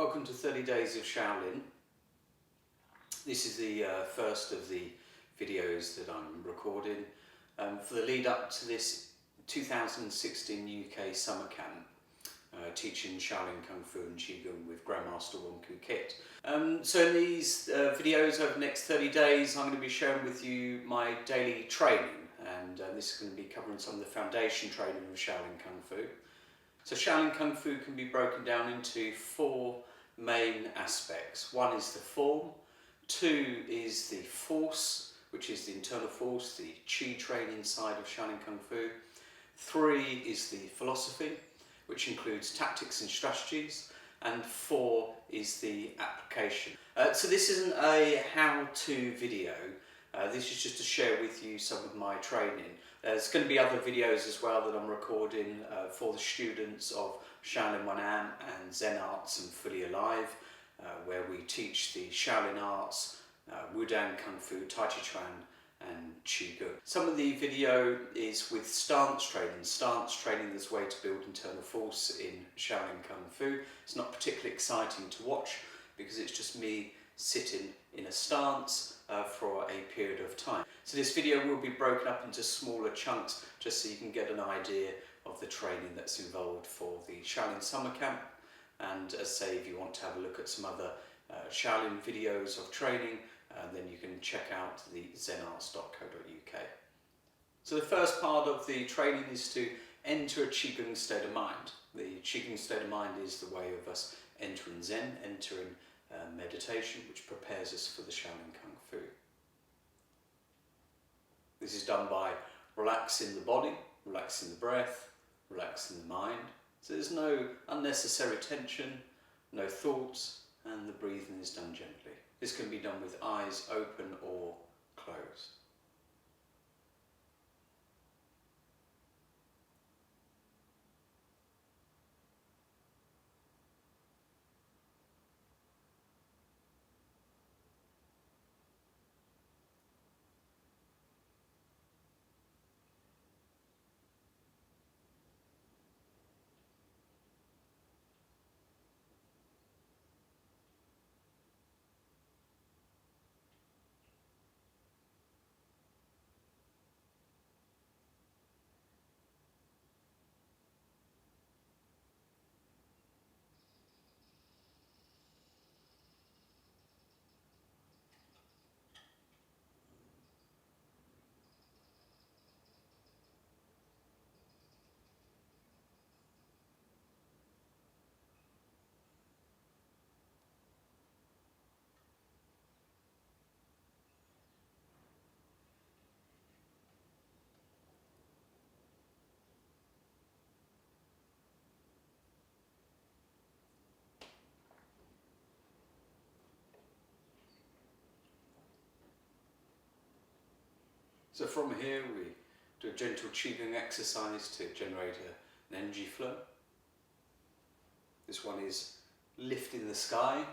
Welcome to 30 Days of Shaolin. This is the first of the videos that I'm recording for the lead up to this 2016 UK summer camp teaching Shaolin Kung Fu and QiGong with Grandmaster Wonku Kit. So in these videos over the next 30 days I'm going to be sharing with you my daily training, and this is going to be covering some of the foundation training of Shaolin Kung Fu. So Shaolin Kung Fu can be broken down into four main aspects. One is the form, two is the force, which is the internal force, the Qi training side of Shaolin Kung Fu. Three is the philosophy, which includes tactics and strategies. And four is the application. So this isn't a how-to video. This is just to share with you some of my training. There's going to be other videos as well that I'm recording for the students of Shaolin 1am and Zen Arts and Fully Alive, where we teach the Shaolin Arts, Wudang Kung Fu, Tai Chi Chuan and QiGong. Some of the video is with stance training. Stance training is a way to build internal force in Shaolin Kung Fu. It's not particularly exciting to watch because it's just me sitting in a stance for a period of time. So this video will be broken up into smaller chunks just so you can get an idea of the training that's involved for the Shaolin summer camp. And as I say, if you want to have a look at some other Shaolin videos of training, then you can check out the zenarts.co.uk. So the first part of the training is to enter a QiGong state of mind. The QiGong state of mind is the way of us entering Zen, entering meditation, which prepares us for the Shaolin Kung Fu. This is done by relaxing the body, relaxing the breath, relaxing the mind. So there's no unnecessary tension, no thoughts, and the breathing is done gently. This can be done with eyes open or closed. So from here we do a gentle QiGong exercise to generate an energy flow. This one is lifting the sky.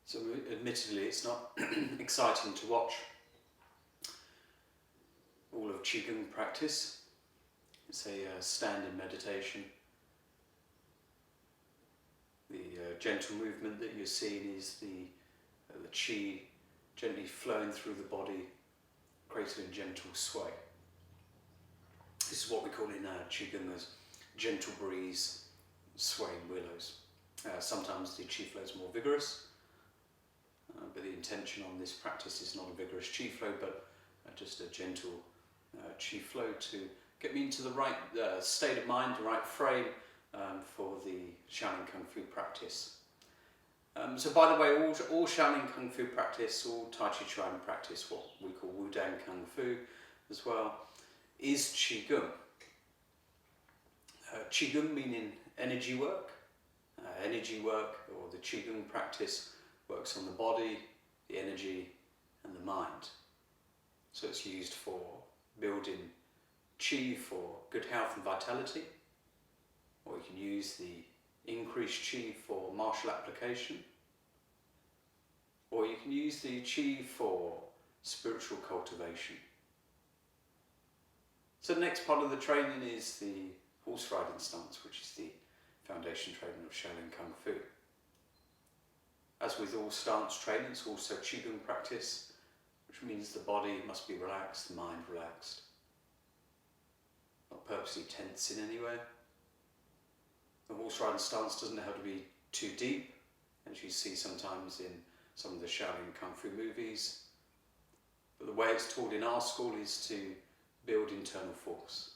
So admittedly it's not exciting to watch all of QiGong practice. It's a standing meditation. The gentle movement that you're seeing is the qi gently flowing through the body, creating a gentle sway. This is what we call in QiGong as gentle breeze, swaying willows. Sometimes the qi flow is more vigorous, but the intention on this practice is not a vigorous qi flow, but just a gentle qi flow to get me into the right state of mind, the right frame for the Shaolin Kung Fu practice. So by the way, all Shaolin Kung Fu practice, all Tai Chi Chuan practice, what we call Wudang Kung Fu as well, is QiGong. QiGong meaning energy work. Energy work, or the QiGong practice, works on the body, the energy and the mind. So it's used for building qi for good health and vitality, or you can use the increased qi for martial application, or you can use the qi for spiritual cultivation. So the next part of the training is the horse riding stance, which is the foundation training of Shaolin Kung Fu. As with all stance training, it's also QiGong practice, which means the body must be relaxed, the mind relaxed. Not purposely tense in any way. The horse riding stance doesn't have to be too deep, as you see sometimes in some of the Shaolin Kung Fu movies. But the way it's taught in our school is to build internal force.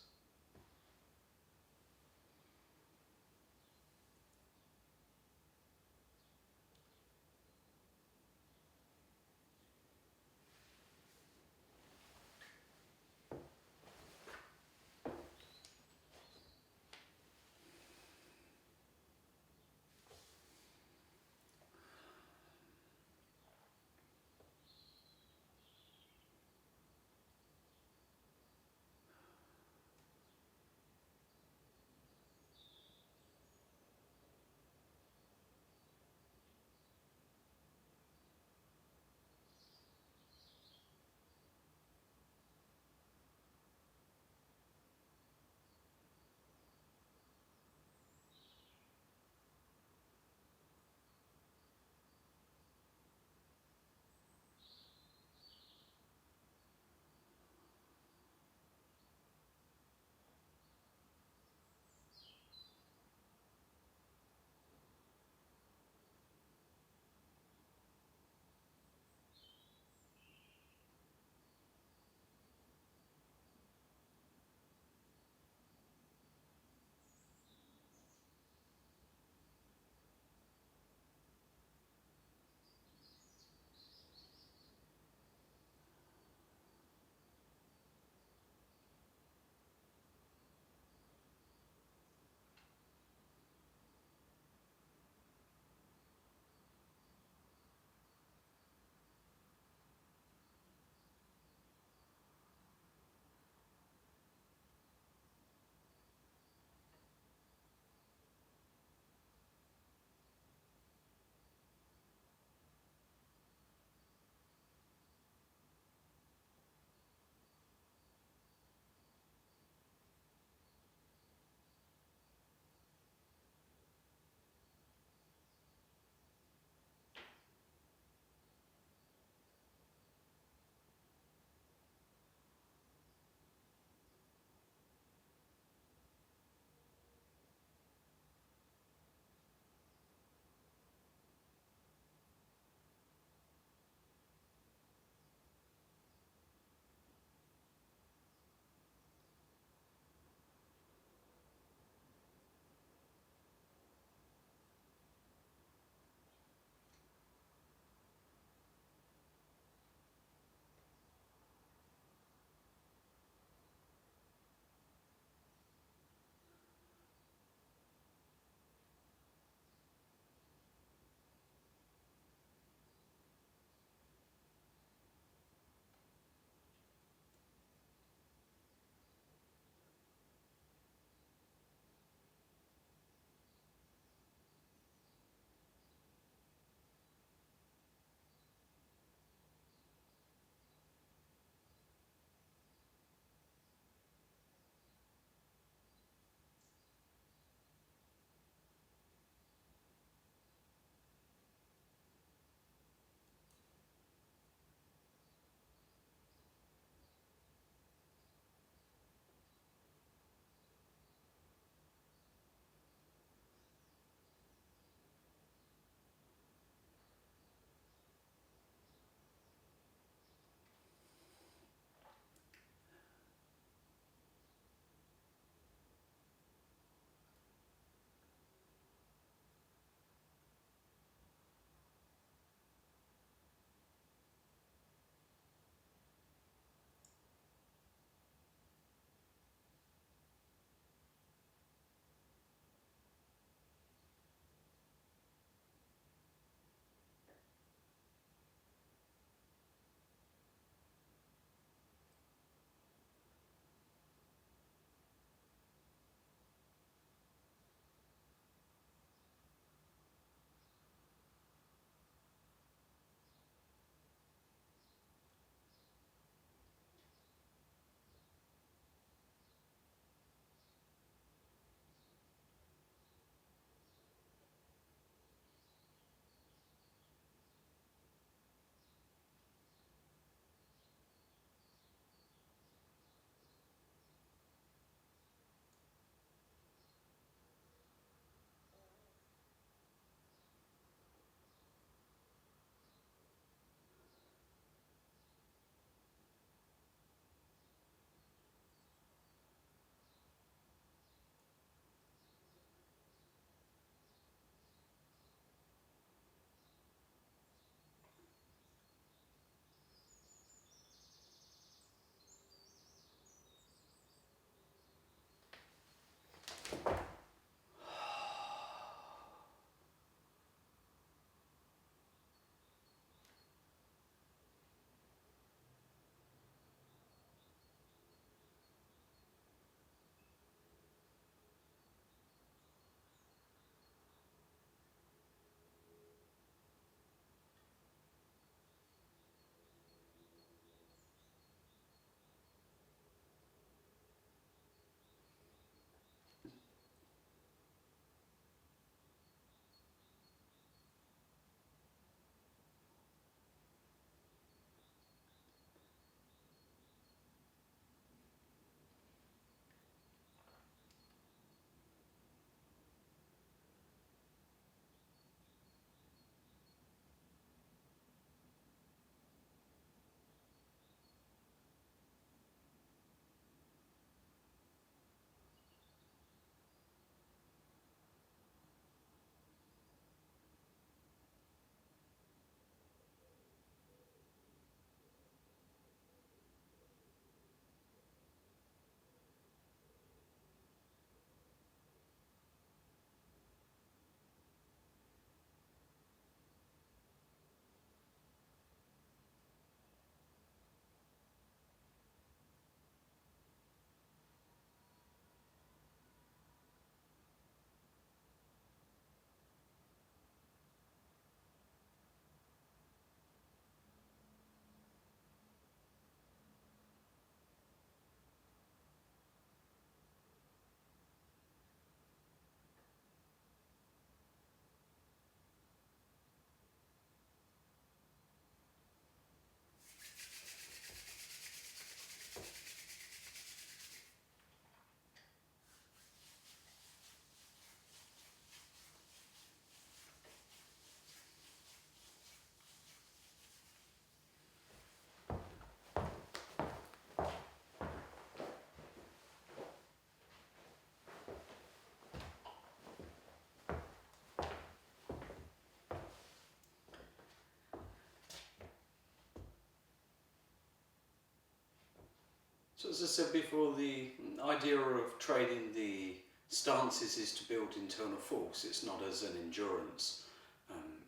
So as I said before, the idea of training the stances is to build internal force. It's not as an endurance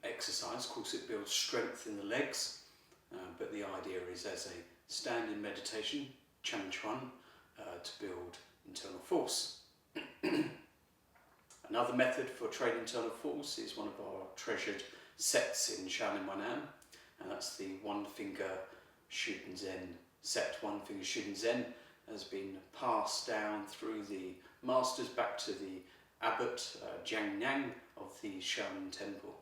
exercise. Of course it builds strength in the legs, but the idea is as a standing meditation, Chan Chuan, to build internal force. Another method for training internal force is one of our treasured sets in Shaolin Wanan, and that's the One Finger Shooting Zen set. One Finger Shooting Zen has been passed down through the masters back to the abbot Jiang Yang of the Shaolin Temple.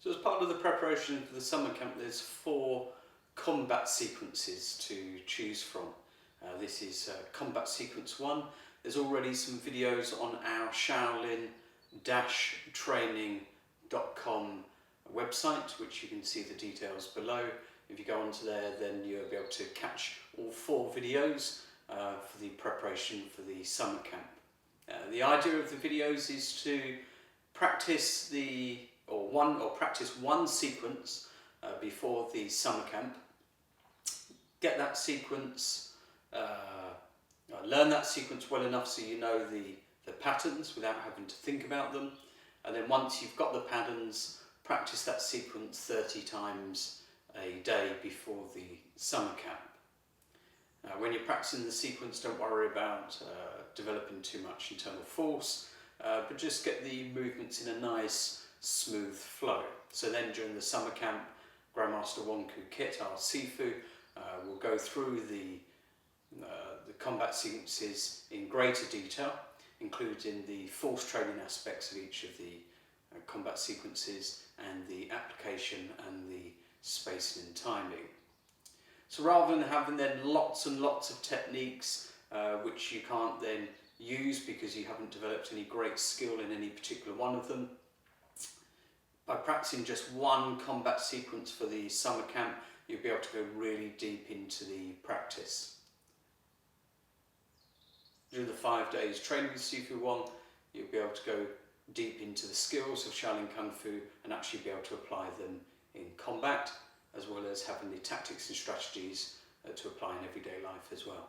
So as part of the preparation for the summer camp, there's 4 combat sequences to choose from. This is combat sequence 1. There's already some videos on our Shaolin Training QiGong.com website, which you can see the details below. If you go onto there, then you'll be able to catch all 4 videos for the preparation for the summer camp. The idea of the videos is to practice practice one sequence before the summer camp. Get that sequence, learn that sequence well enough so you know the patterns without having to think about them. And then once you've got the patterns, practice that sequence 30 times a day before the summer camp. When you're practicing the sequence, don't worry about developing too much internal force, but just get the movements in a nice, smooth flow. So then during the summer camp, Grandmaster Wonku Kit, our Sifu, will go through the combat sequences in greater detail, including the force training aspects of each of the combat sequences and the application and the spacing and timing. So rather than having then lots and lots of techniques which you can't then use because you haven't developed any great skill in any particular one of them, by practicing just one combat sequence for the summer camp, you'll be able to go really deep into the practice. During the 5 days training with Sifu Wong, you'll be able to go deep into the skills of Shaolin Kung Fu and actually be able to apply them in combat, as well as having the tactics and strategies to apply in everyday life as well.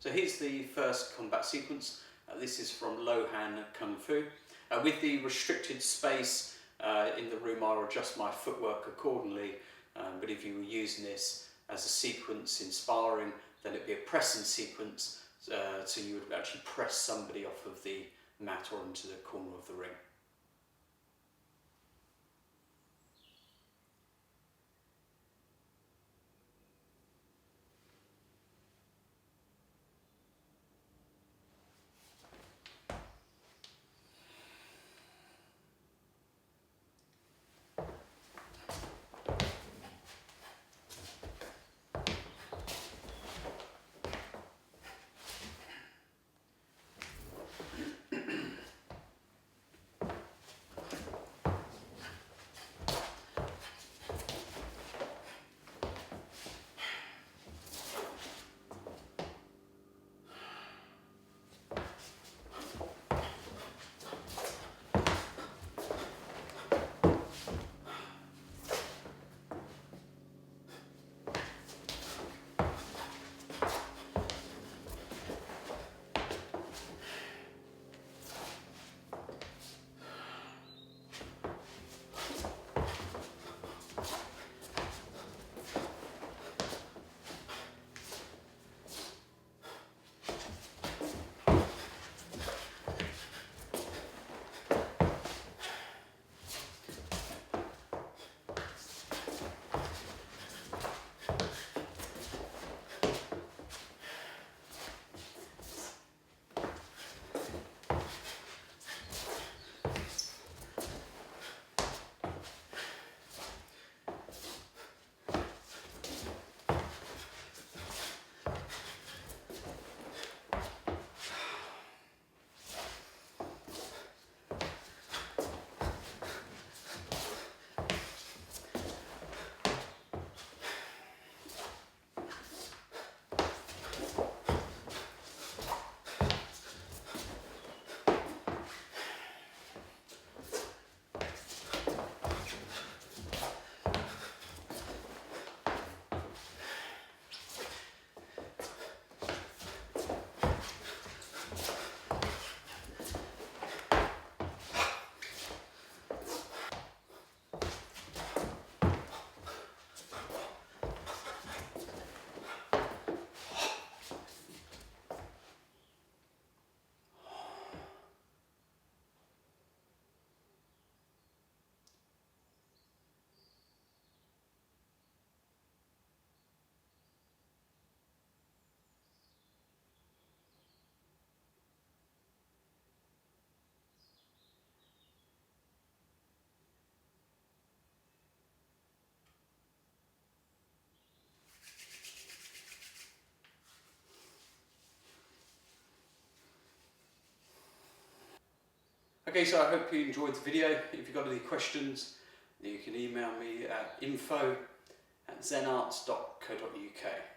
So here's the first combat sequence. This is from Lohan Kung Fu. With the restricted space in the room, I'll adjust my footwork accordingly, but if you were using this as a sequence in sparring, then it'd be a pressing sequence, so you would actually press somebody off of the mat or into the corner of the ring. Okay, so I hope you enjoyed the video. If you've got any questions, you can email me at info@zenarts.co.uk.